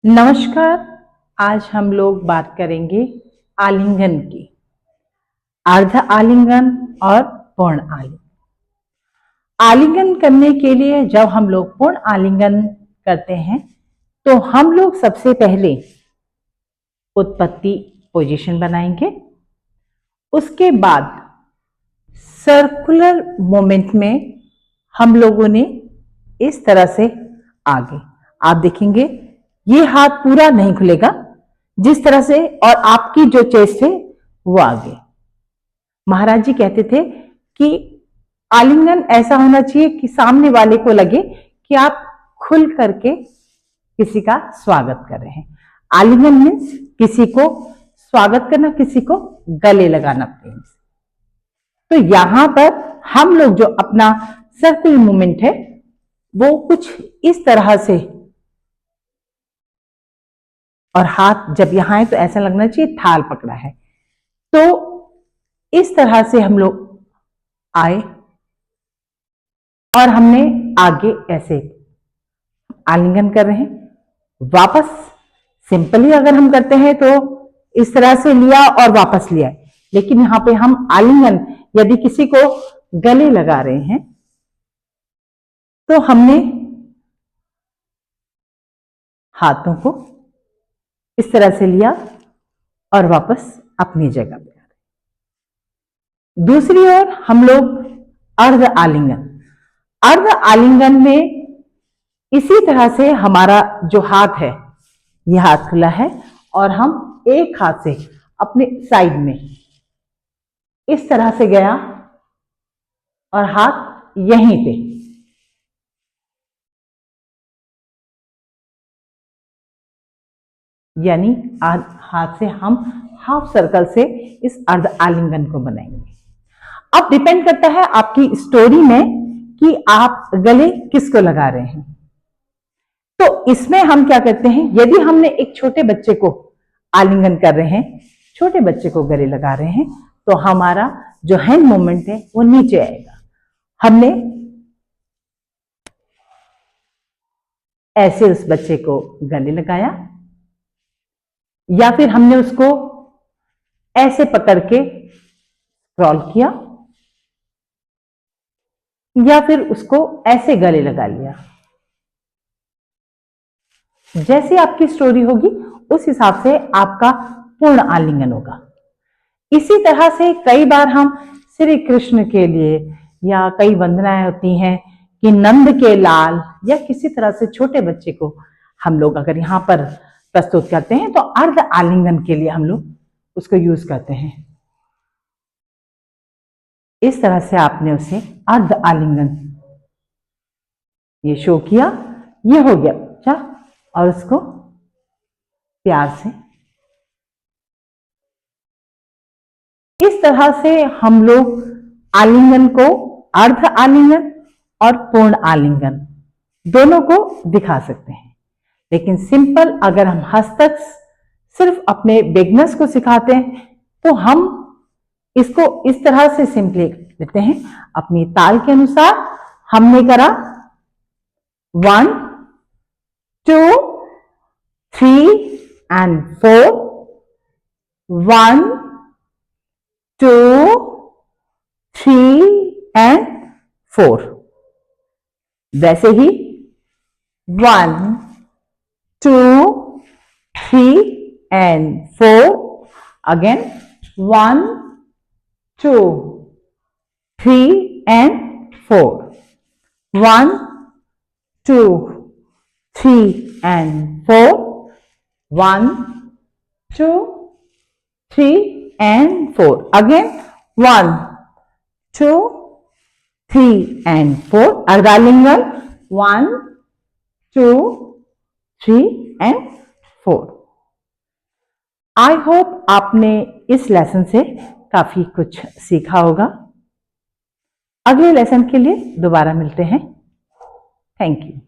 नमस्कार। आज हम लोग बात करेंगे आलिंगन की। अर्ध आलिंगन और पूर्ण आलिंगन। आलिंगन करने के लिए जब हम लोग पूर्ण आलिंगन करते हैं तो हम लोग सबसे पहले उत्पत्ति पोजीशन बनाएंगे। उसके बाद सर्कुलर मोमेंट में हम लोगों ने इस तरह से आगे, आप देखेंगे ये हाथ पूरा नहीं खुलेगा जिस तरह से, और आपकी जो चेस्ट है वो आगे। महाराज जी कहते थे कि आलिंगन ऐसा होना चाहिए कि सामने वाले को लगे कि आप खुल करके किसी का स्वागत कर रहे हैं। आलिंगन मीन्स किसी को स्वागत करना, किसी को गले लगाना प्रेम से। तो यहां पर हम लोग जो अपना सर्कुलर मूवमेंट है वो कुछ इस तरह से, और हाथ जब यहां है तो ऐसा लगना चाहिए थाल पकड़ा है। तो इस तरह से हम लोग आए और हमने आगे ऐसे आलिंगन कर रहे हैं। वापस सिंपली अगर हम करते हैं तो इस तरह से लिया और वापस लिया, लेकिन यहां पे हम आलिंगन यदि किसी को गले लगा रहे हैं तो हमने हाथों को इस तरह से लिया और वापस अपनी जगह पे आ रहे। दूसरी ओर हम लोग अर्ध आलिंगन। अर्ध आलिंगन में इसी तरह से हमारा जो हाथ है, यह हाथ खुला है और हम एक हाथ से अपने साइड में इस तरह से गया और हाथ यहीं पे, यानी हाथ से हम हाफ सर्कल से इस अर्ध आलिंगन को बनाएंगे। अब डिपेंड करता है आपकी स्टोरी में कि आप गले किसको लगा रहे हैं। तो इसमें हम क्या करते हैं, यदि हमने एक छोटे बच्चे को आलिंगन कर रहे हैं, छोटे बच्चे को गले लगा रहे हैं, तो हमारा जो हैंड मूवमेंट है वो नीचे आएगा। हमने ऐसे उस बच्चे को गले लगाया, या फिर हमने उसको ऐसे पकड़ के स्क्रॉल किया, या फिर उसको ऐसे गले लगा लिया। जैसे आपकी स्टोरी होगी उस हिसाब से आपका पूर्ण आलिंगन होगा। इसी तरह से कई बार हम श्री कृष्ण के लिए, या कई वंदनाएं होती हैं कि नंद के लाल, या किसी तरह से छोटे बच्चे को हम लोग अगर यहां पर प्रस्तुत करते हैं तो अर्ध आलिंगन के लिए हम लोग उसको यूज करते हैं। इस तरह से आपने उसे अर्ध आलिंगन ये शो किया, ये हो गया अच्छा, और उसको प्यार से इस तरह से हम लोग आलिंगन को, अर्ध आलिंगन और पूर्ण आलिंगन दोनों को दिखा सकते हैं। लेकिन सिंपल अगर हम हस्तक सिर्फ अपने बिगनर्स को सिखाते हैं तो हम इसको इस तरह से सिंपली लेते हैं अपनी ताल के अनुसार। हमने करा 1 2 3 and 4, 1 2 3 and 4। वैसे ही 1 2 3 and 4, again 1 2 3 and 4, 1 2 3 and 4, 1 2 3 and 4, again 1 2 3 and 4, अर्धालिंगन 1 2 3 and 4। I hope आपने इस लेसन से काफी कुछ सीखा होगा। अगले लेसन के लिए दोबारा मिलते हैं। Thank you.